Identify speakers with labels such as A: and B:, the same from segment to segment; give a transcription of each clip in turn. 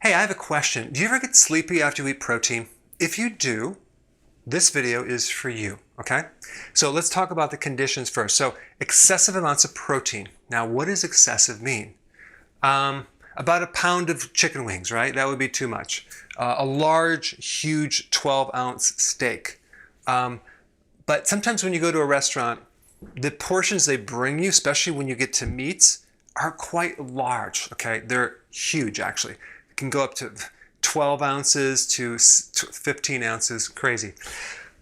A: Hey, I have a question. Do you ever get sleepy after you eat protein? If you do, this video is for you, okay? So let's talk about the conditions first. So excessive amounts of protein. Now, what does excessive mean? About a pound of chicken wings, right? That would be too much. A large, huge 12-ounce steak. But sometimes when you go to a restaurant, the portions they bring you, especially when you get to meats, are quite large, okay? They're huge, actually. It can go up to 12 ounces to 15 ounces, crazy.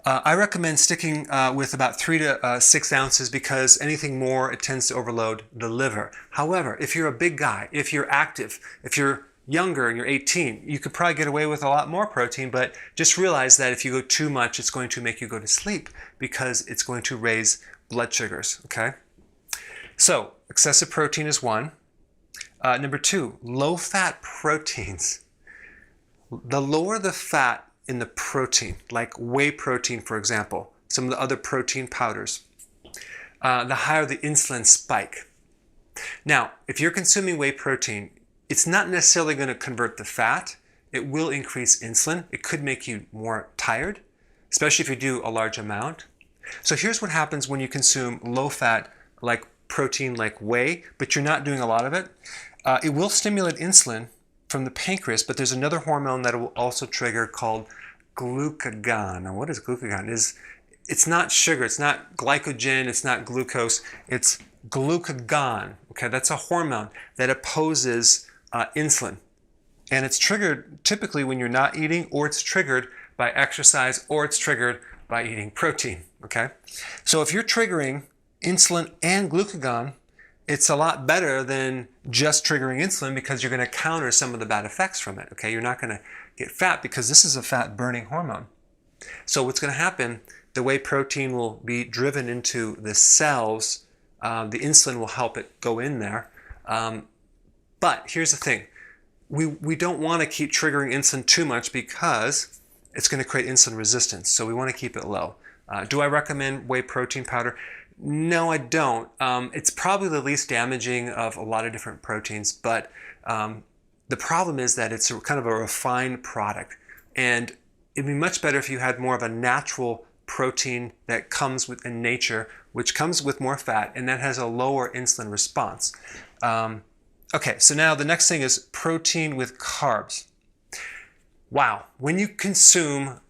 A: I recommend sticking with about 3 to 6 ounces because anything more, it tends to overload the liver. However, if you're a big guy, if you're active, if you're younger and you're 18, you could probably get away with a lot more protein, but just realize that if you go too much, it's going to make you go to sleep because it's going to raise blood sugars, okay? So, excessive protein is one. Number two, low-fat proteins. The lower the fat in the protein, like whey protein, for example, some of the other protein powders, the higher the insulin spike. Now, if you're consuming whey protein, it's not necessarily going to convert the fat. It will increase insulin. It could make you more tired, especially if you do a large amount. So here's what happens when you consume low-fat, like protein, like whey, but you're not doing a lot of it. It will stimulate insulin from the pancreas, but there's another hormone that it will also trigger called glucagon. Now, what is glucagon? It's not sugar, it's not glycogen, it's not glucose, it's glucagon. Okay, that's a hormone that opposes insulin. And it's triggered typically when you're not eating, or it's triggered by exercise, or it's triggered by eating protein. Okay, so if you're triggering insulin and glucagon, it's a lot better than just triggering insulin because you're going to counter some of the bad effects from it. Okay, you're not going to get fat because this is a fat burning hormone. So what's going to happen, the whey protein will be driven into the cells. The insulin will help it go in there. But here's the thing. We don't want to keep triggering insulin too much because it's going to create insulin resistance. So we want to keep it low. Do I recommend whey protein powder? No, I don't. It's probably the least damaging of a lot of different proteins, but the problem is that it's kind of a refined product. And it'd be much better if you had more of a natural protein that comes in nature, which comes with more fat, and that has a lower insulin response. Okay, so now the next thing is protein with carbs. Wow, when you consume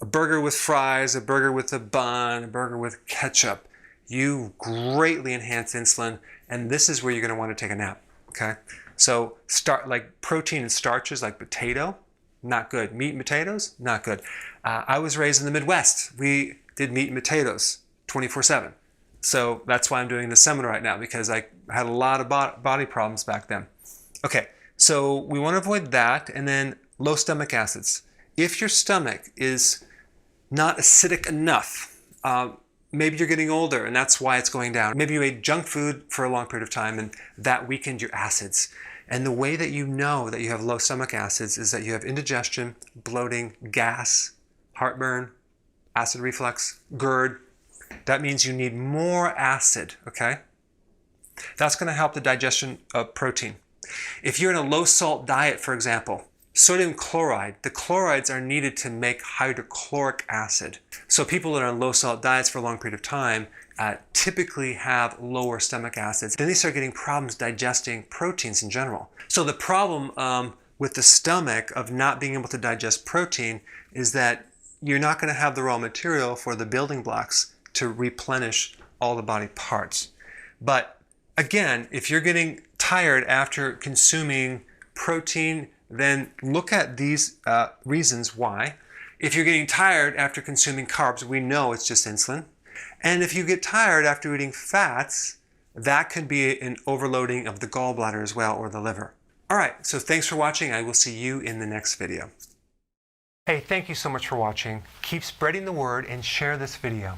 A: a burger with fries, a burger with a bun, a burger with ketchup, you greatly enhance insulin, and this is where you're going to want to take a nap, okay? So like protein and starches like potato, not good. Meat and potatoes, not good. I was raised in the Midwest. We did meat and potatoes 24/7. So that's why I'm doing this seminar right now, because I had a lot of body problems back then. Okay, so we want to avoid that, and then low stomach acids. If your stomach is not acidic enough, maybe you're getting older and that's why it's going down. Maybe you ate junk food for a long period of time and that weakened your acids. And the way that you know that you have low stomach acids is that you have indigestion, bloating, gas, heartburn, acid reflux, GERD. That means you need more acid, okay? That's going to help the digestion of protein. If you're in a low salt diet, for example, sodium chloride, the chlorides are needed to make hydrochloric acid. So people that are on low salt diets for a long period of time typically have lower stomach acids. Then they start getting problems digesting proteins in general. So the problem with the stomach of not being able to digest protein is that you're not going to have the raw material for the building blocks to replenish all the body parts. But again, if you're getting tired after consuming protein, then look at these reasons why. If you're getting tired after consuming carbs, we know it's just insulin. And if you get tired after eating fats, that could be an overloading of the gallbladder as well, or the liver. All right, so thanks for watching. I will see you in the next video. Hey, thank you so much for watching. Keep spreading the word and share this video.